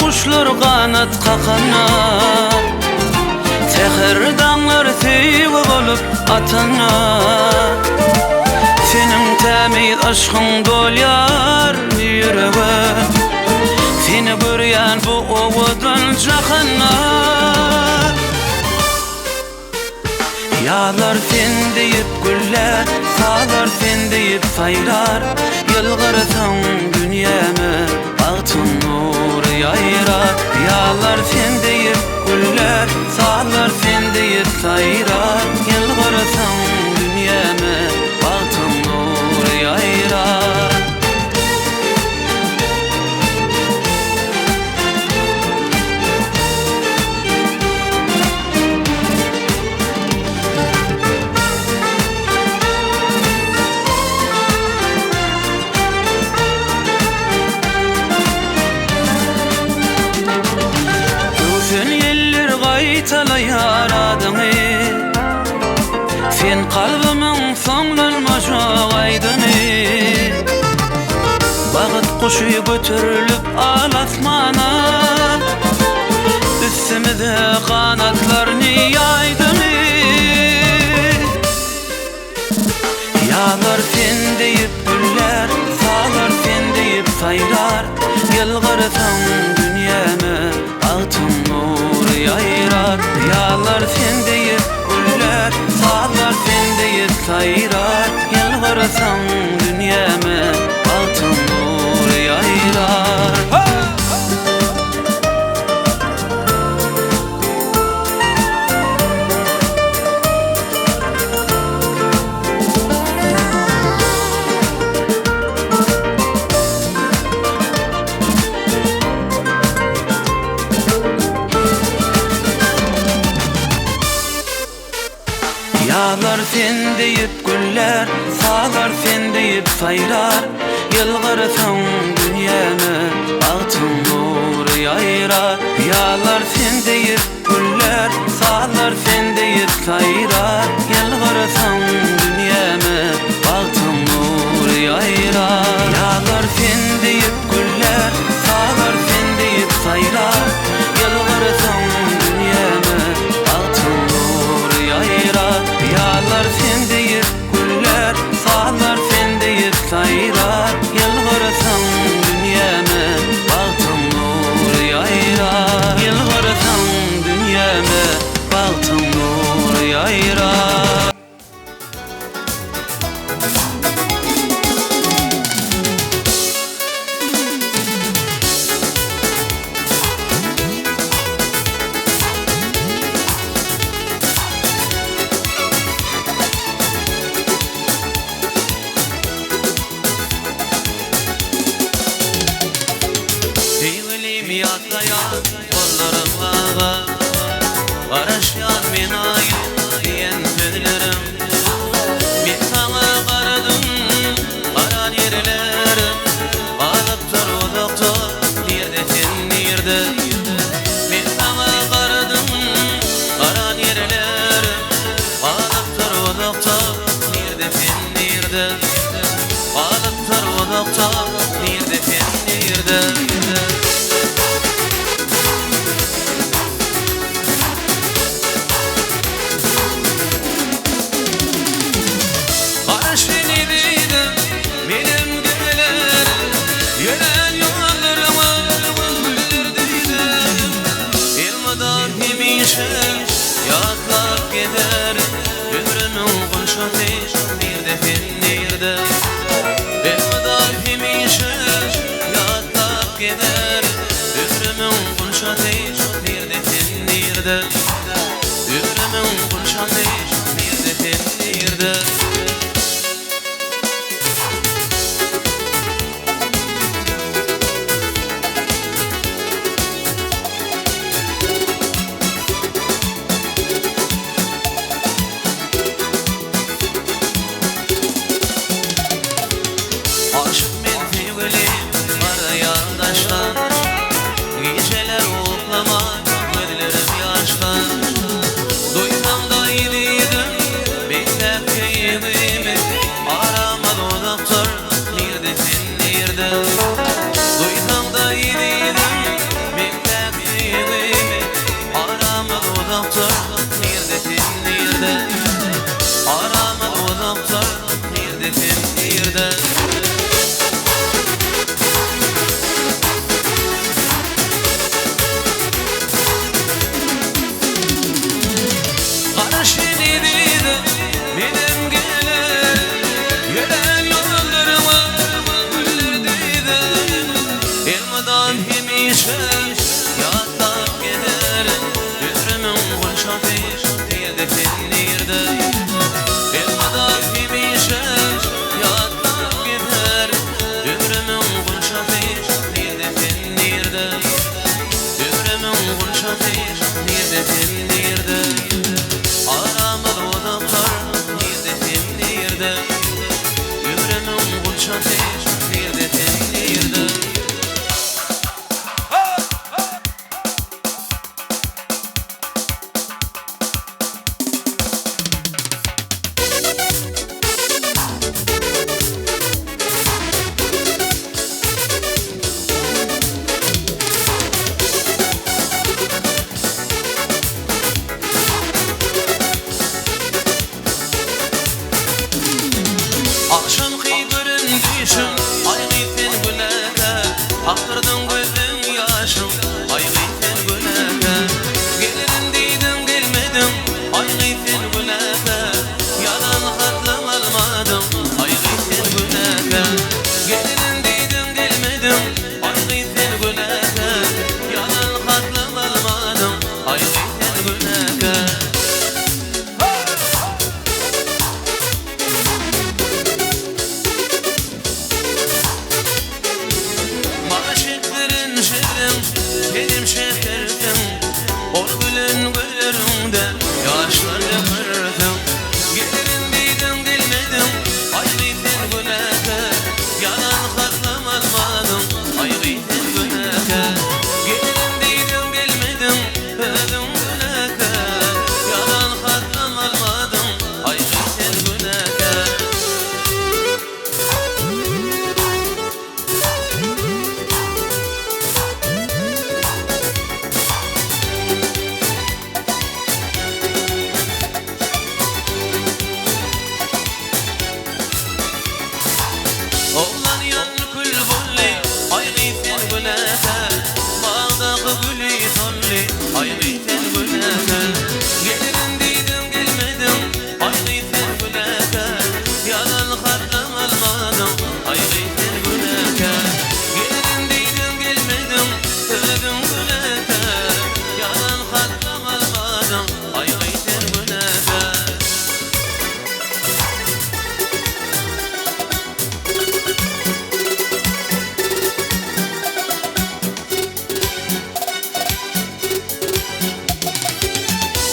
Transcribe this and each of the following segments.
kuşlar kanat kakana, tehir dağlar teyve olup atana. Senin temiz aşkın dolyar yüreğe, seni görýän bu owadan jahana. Yağlar sen deyip güller, sağlar sen deyip sayrar. Yılgırsın dünyeme altın nur yayrar. Yağlar sen deyip güller, sağlar sen deyip sayrar. Yılgırsın dünyeme altın nur yayrar. Aytalayar adını, sen kalbimin sonlanmaz aydyny. Bagyt kuşy götürülüp al asmana, üstümizde kanatlaryny yaydyny. Yağlar sen deyip güller, sağlar sen deyip sayrar. Yılgırsın dünyeme altın nur yayrar. Yağlar sen deyip güller, sağlar sen deyip sayrar. Yılgırsın dünyeme altın nur yayrar. Yağlar sen deyip güller, sağlar sen deyip sayrar. Yılgırsın dünyeme altın nur yayrar. Yağlar sen deyip güller, sağlar sen deyip sayrar. Yılgırsın dünyeme altın nur yayrar. Yağlar sen deyip güller, sağlar sen deyip sayrar. Yılgırsın dünyeme altın nur yayrar. Yağlar sen deyip güller, sağlar sen deyip sayrar. Yılgırsın dünyeme altın nur yayrar. Yılgırsın dünyeme altın nur yayrar. Yatlayan kollarım ağa, araşyan men ayım diyen sözlerim. Bir sana karadım, karan yerlerim, alıp dur uzakta, nerede sen nerede? Bir sana karadım, karan yerlerim, alıp dur uzakta, nerede sen nerede? Alıp dur uzakta, nerede sen nerede? Yatlap gider ömrümün kuşatı, nerede sen nerede? Elmadar hemişe yatlap gider ömrümün kuşatı, nerede sen nerede? Ömrümün kuşatı, nerede sen nerede? Geceler oklama şeş Yatlap giderim Ömrümün gülşatı Yerde fenlirde Bir kadar kimi şeş Yatlap giderim Ömrümün gülşatı Yerde fenlirde Ömrümün gülşatı Yerde fenlirde Aramız odaklar Yerde fenlirde Ömrümün gülşatı Yerde fenlirde Akşam kıybırın düşüm Ay gıyfen güleke Aktırdın gözün yaşım Ay gıyfen güleke Gelirim dedim gelmedim Ay gıyfen güleke Yalan hatlam almadım Ay gıyfen güleke Gelirim dedim gelmedim Ay gıyfen güleke Yalan hatlam almadım Ay gıyfen güleke Benim şekerdim Ol gülen güllerinde Yaşlar yakırdım Gelirim dedim gelmedim Ay gıyfen güleke Yalan hatlam almadım Ay gıyfen güleke Gelirim dedim gelmedim Öldüm güleke Yalan hatlam almadım Ay gıyfen güleke Oğlan yan kül bulli Ay gıyfen güleke Bağdaki gülü tolli Ay gıyfen güleke Gelirim dedim gelmedim Ay gıyfen güleke Yalan hatlam almadım Ay gıyfen güleke Gelirim dedim gelmedim Öldüm güleke Yalan hatlam almadım Ay gıyfen güleke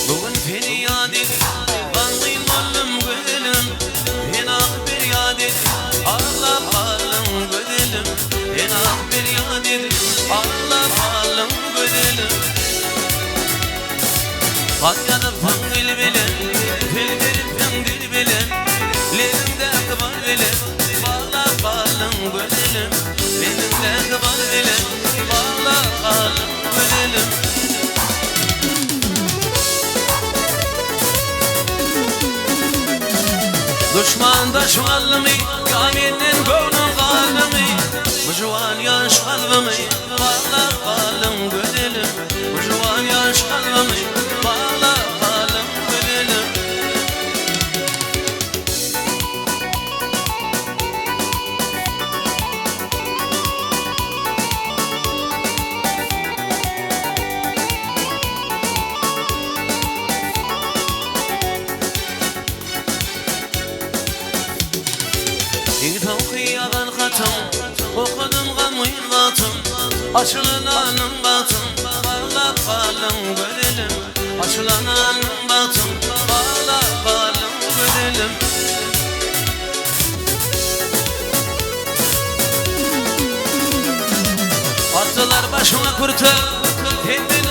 Bugün feryat et, banlayın oğlum güzelim Enak feryat et, ağlap ağlım güzelim Enak feryat et, ağlap ağlım güzelim Kat yanıp fangil bilen, fil verip fangil bilen Lerimde kıbar bilen, bağlap ağlım güzelim Lerimde kıbar bilen, bağlap ağlım güzelim Düşman da şuallımı Kaminin gönlüm kalbimi Bu juan yaş kalbimi Bağla kalım güzelim Bu juan yaş kalbimi Bağla kalım güzelim Tavkiyadan katım Okudum gamın katım Açılan anım batım Bağla kalım güzelim Açılan anım batım Bağla kalım güzelim Attılar başıma kurtu Kendini